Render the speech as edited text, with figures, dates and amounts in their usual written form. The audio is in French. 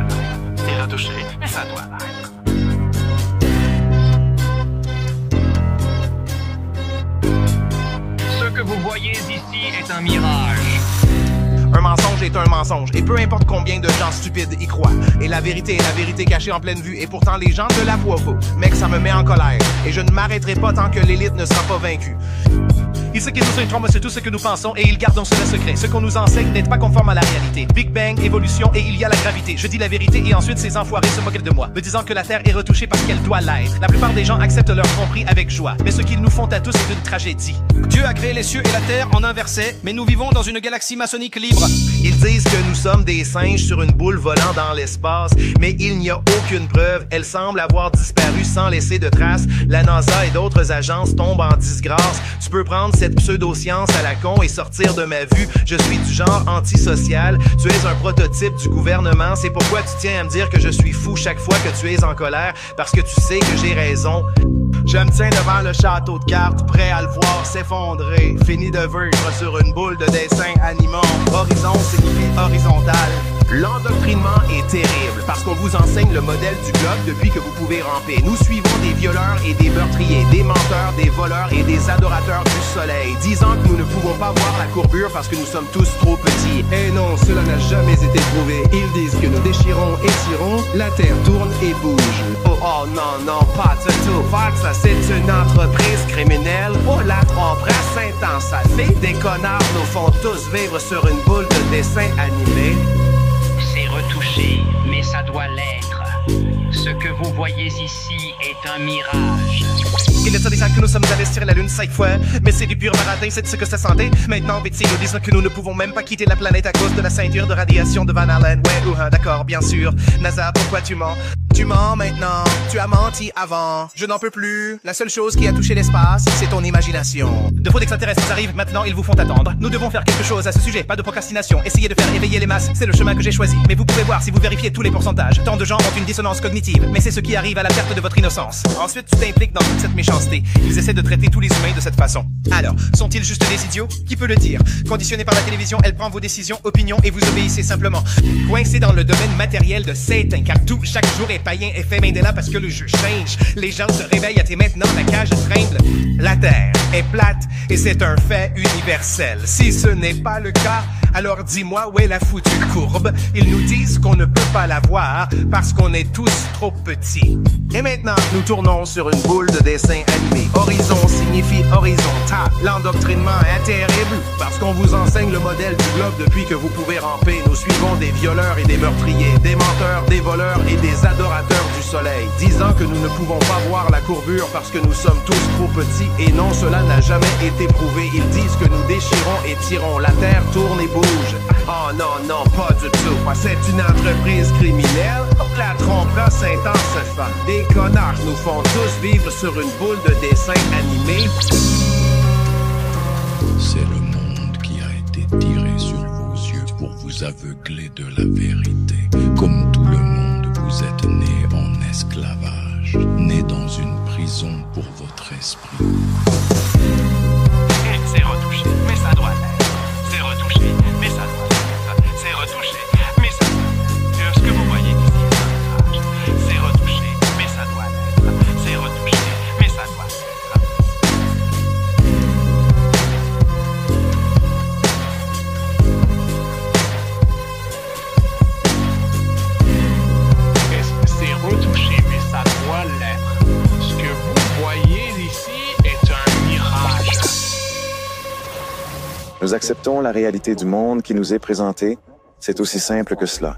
doit l'être. C'est retouché, mais ça doit l'être. Ce que vous voyez ici est un mirage. Un mensonge est un mensonge, et peu importe combien de gens stupides y croient. Et la vérité est la vérité cachée en pleine vue, et pourtant les gens ne la voient pas. Mec, ça me met en colère, et je ne m'arrêterai pas tant que l'élite ne sera pas vaincue. Il sait que nous sommes c'est tout ce que nous pensons et ils gardent cela secret. Ce qu'on nous enseigne n'est pas conforme à la réalité. Big Bang, évolution et il y a la gravité. Je dis la vérité et ensuite ces enfoirés se moquent de moi, me disant que la Terre est retouchée parce qu'elle doit l'être. La plupart des gens acceptent leur tromperie avec joie, mais ce qu'ils nous font à tous est une tragédie. Dieu a créé les cieux et la terre en un verset, mais nous vivons dans une galaxie maçonnique libre. Ils disent que nous sommes des singes sur une boule volant dans l'espace, mais il n'y a aucune preuve. Elle semble avoir disparu sans laisser de traces. La NASA et d'autres agences tombent en disgrâce. Tu peux prendre cette pseudo-science à la con et sortir de ma vue. Je suis du genre antisocial. Tu es un prototype du gouvernement. C'est pourquoi tu tiens à me dire que je suis fou chaque fois que tu es en colère, parce que tu sais que j'ai raison. Je me tiens devant le château de cartes, prêt à le voir s'effondrer. Fini de vivre sur une boule de dessin animant. Horizon signifie horizontal. L'endoctrinement est terrible parce qu'on vous enseigne le modèle du globe depuis que vous pouvez ramper. Nous suivons des violeurs et des meurtriers, des menteurs, des voleurs et des adorateurs du soleil, disant que nous ne pouvons pas voir la courbure parce que nous sommes tous trop petits. Et non, cela n'a jamais été prouvé. Ils disent que nous déchirons et tirons, la terre tourne et bouge. Oh non, non, pas du tout. Faire que ça, c'est une entreprise criminelle. Oh, la tromperie Saint-Anne, ça fait des connards nous font tous vivre sur une boule de dessin animé. C'est retouché, mais ça doit l'être. Ce que vous voyez ici est un mirage. Il est disant que nous sommes allés sur la Lune 5 fois, mais c'est du pur baratin, c'est ce que ça sentait. Maintenant, Betsy nous disent que nous ne pouvons même pas quitter la planète à cause de la ceinture de radiation de Van Allen. Ouais, d'accord, bien sûr. NASA, pourquoi tu mens? Tu mens maintenant, tu as menti avant. Je n'en peux plus. La seule chose qui a touché l'espace, c'est ton imagination. De faux extraterrestres arrivent, maintenant ils vous font attendre. Nous devons faire quelque chose à ce sujet, pas de procrastination. Essayez de faire éveiller les masses, c'est le chemin que j'ai choisi. Mais vous pouvez voir si vous vérifiez tous les pourcentages. Tant de gens ont une dissonance cognitive, mais c'est ce qui arrive à la perte de votre innocence. Ensuite, tu t'impliques dans toute cette méchanceté. Ils essaient de traiter tous les humains de cette façon. Alors, sont-ils juste des idiots? Qui peut le dire? Conditionnés par la télévision, elle prend vos décisions, opinions et vous obéissez simplement. Coincé dans le domaine matériel de Satan, car tout, chaque jour est païen et fait Mandela parce que le jeu change. Les gens se réveillent et maintenant la cage tremble. La Terre est plate et c'est un fait universel. Si ce n'est pas le cas, alors dis-moi où est la foutue courbe. Ils nous disent qu'on ne peut pas la voir parce qu'on est tous trop petits. Et maintenant, nous tournons sur une boule de dessin animé. Horizon signifie horizontal. L'endoctrinement est terrible parce qu'on vous enseigne le modèle du globe depuis que vous pouvez ramper. Nous suivons des violeurs et des meurtriers, des menteurs, des voleurs et des adorateurs du soleil, disant que nous ne pouvons pas voir la courbure parce que nous sommes tous trop petits. Et non, cela n'a jamais été prouvé. Ils disent que nous déchirons et tirons. La terre tourne et bouge. Oh non, non, pas du tout. C'est une entreprise criminelle. La tromperie Saint-Anne se fait. Des connards nous font tous vivre sur une boule de dessin animé. C'est le monde qui a été tiré sur vos yeux pour vous aveugler de la vérité. Comme tout le monde, vous êtes nés en esclavage, nés dans une prison pour votre esprit. C'est retouché, mais ça doit l'être. C'est retouché, mais ça doit l'être. C'est retouché, mais ça doit l'être. Ce que vous voyez ici est un mirage. C'est retouché, mais ça doit l'être. C'est retouché, mais ça doit l'être. C'est retouché, mais ça doit l'être. Ce que vous voyez ici est un mirage. Nous acceptons la réalité du monde qui nous est présentée. C'est aussi simple que cela.